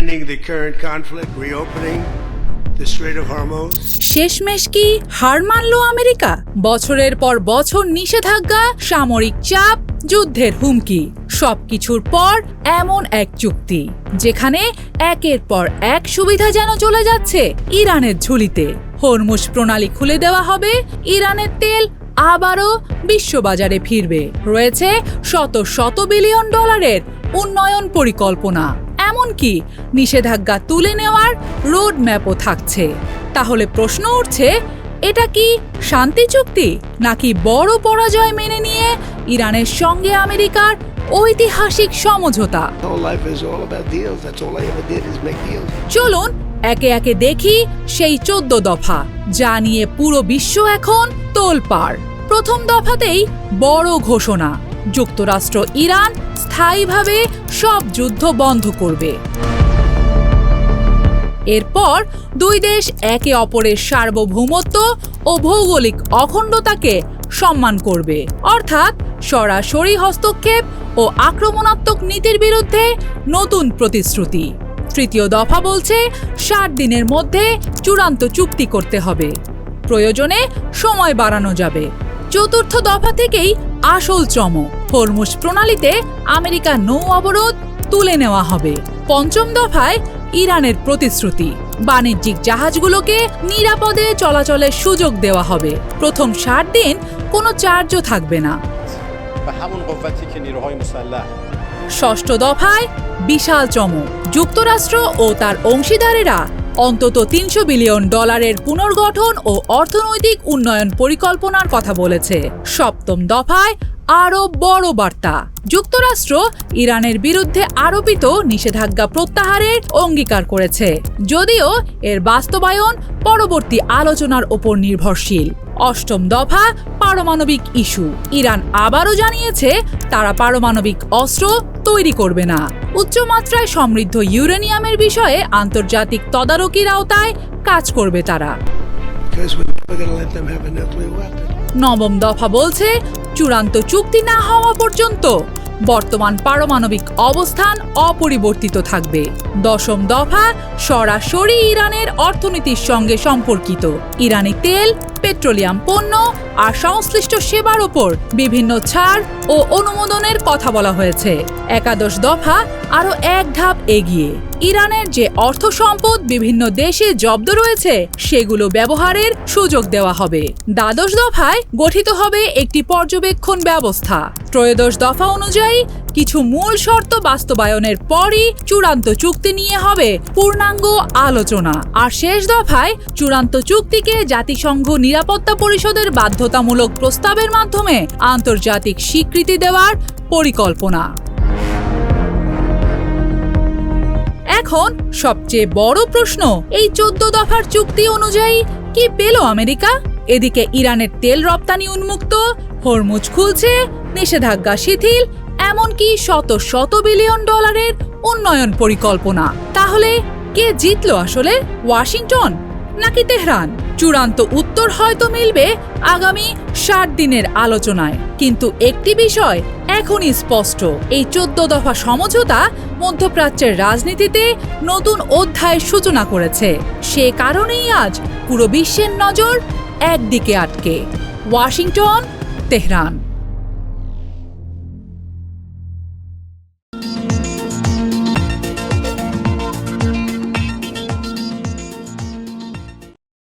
ending the current conflict, reopening the Strait of Hormuz. শেষমেশ কি হার মানল America? বছরের পর বছর নিষেধাজ্ঞা, সামরিক চাপ, যুদ্ধের হুমকি, সবকিছুর পর এমন এক চুক্তি যেখানে একের পর এক সুবিধা যেন চলে যাচ্ছে ইরানের ঝুলিতে। হরমুজ প্রণালী খুলে দেওয়া হবে, ইরানের তেল আবারও বিশ্ববাজারে ফিরবে, রয়েছে শত শত বিলিয়ন ডলারের উন্নয়ন পরিকল্পনা, এমনকি নিষেধাজ্ঞা তুলে নেওয়ার রোড ম্যাপও থাকছে। তাহলে প্রশ্ন উঠছে, এটা কি শান্তি চুক্তি নাকি বড় পরাজয় মেনে নিয়ে ইরানের সঙ্গে আমেরিকার ঐতিহাসিক সমঝোতা? চলুন একে একে দেখি সেই 14 দফা, যা নিয়ে পুরো বিশ্ব এখন তোলপাড়। প্রথম দফাতেই বড় ঘোষণা, যুক্তরাষ্ট্র ইরান স্থায়ীভাবে সব যুদ্ধ বন্ধ করবে। এরপর দুই দেশ একে অপরের সার্বভৌমত্ব ও ভৌগোলিক অখণ্ডতাকে সম্মান করবে, অর্থাৎ সরাসরি হস্তক্ষেপ ও আক্রমণাত্মক নীতির বিরুদ্ধে নতুন প্রতিশ্রুতি। তৃতীয় দফা বলছে 60 দিনের মধ্যে চূড়ান্ত চুক্তি করতে হবে, প্রয়োজনে সময় বাড়ানো যাবে। চতুর্থ দফা থেকেই আসল চমক, হরমুজ প্রণালীতে আমেরিকার নৌ অবরোধ তুলে নেওয়া হবে। পঞ্চম দফায় ইরানের প্রতিশ্রুতি, বাণিজ্যিক জাহাজগুলোকে নিরাপদে চলাচলের সুযোগ দেওয়া হবে। প্রথম 60 দিন কোনো চার্জও থাকবে না। ষষ্ঠ দফায় বিশাল চমক, যুক্তরাষ্ট্র ও তার অংশীদারেরা অন্তত 300 বিলিয়ন ডলারের পুনর্গঠন ও অর্থনৈতিক উন্নয়ন পরিকল্পনার কথা বলেছে। সপ্তম দফায় আরও বড় বার্তা, যুক্তরাষ্ট্র ইরানের বিরুদ্ধে আরোপিত নিষেধাজ্ঞা প্রত্যাহারের অঙ্গীকার করেছে, যদিও এর বাস্তবায়ন পরবর্তী আলোচনার ওপর নির্ভরশীল। অষ্টম দফা পারমাণবিক ইস্যু, ইরান আবারও জানিয়েছে তারা পারমাণবিক অস্ত্র তৈরি করবে না। উচ্চমাত্রায় সমৃদ্ধ ইউরেনিয়ামের বিষয়ে আন্তর্জাতিক তদারকির আওতায় কাজ করবে তারা। নবম দফা বলছে চূড়ান্ত চুক্তি না হওয়া পর্যন্ত বর্তমান পারমাণবিক অবস্থান অপরিবর্তিত থাকবে। দশম দফা সরাসরি ইরানের অর্থনীতির সঙ্গে সম্পর্কিত, ইরানি তেল, পেট্রোলিয়াম পণ্য আর সংশ্লিষ্ট সেবার ওপর বিভিন্ন ছাড় ও অনুমোদনের কথা বলা হয়েছে। একাদশ দফা আরও এক ধাপ এগিয়ে, ইরানের যে অর্থ সম্পদ বিভিন্ন দেশে জব্দ রয়েছে সেগুলো ব্যবহারের সুযোগ দেওয়া হবে। দ্বাদশ দফায় গঠিত হবে একটি পর্যবেক্ষণ ব্যবস্থা। ত্রয়োদশ দফা অনুযায়ী কিছু মূল শর্ত বাস্তবায়নের পরই চূড়ান্ত চুক্তি নিয়ে হবে পূর্ণাঙ্গ আলোচনা। আর শেষ দফায় চূড়ান্ত চুক্তিকে জাতিসংঘ নিরাপত্তা পরিষদের বাধ্যতামূলক প্রস্তাবের মাধ্যমে আন্তর্জাতিক স্বীকৃতি দেওয়ার পরিকল্পনা। এখন সবচেয়ে বড় প্রশ্ন, এই 14 দফার চুক্তি অনুযায়ী কি পেল আমেরিকা? এদিকে ইরানের তেল রপ্তানি উন্মুক্ত, হরমুজ খুলছে, নিষেধাজ্ঞা শিথিল, এমনকি শত শত বিলিয়ন ডলারের উন্নয়ন পরিকল্পনা। তাহলে কে জিতলো আসলে, ওয়াশিংটন নাকি তেহরান? চূড়ান্ত উত্তর হয়তো মিলবে আগামী 60 দিনের আলোচনায়, কিন্তু একটি বিষয় এখনই স্পষ্ট, এই 14 দফা সমঝোতা মধ্যপ্রাচ্যের রাজনীতিতে নতুন অধ্যায়ের সূচনা করেছে। সে কারণেই আজ পুরো বিশ্বের নজর একদিকে আটকে, ওয়াশিংটন, তেহরান।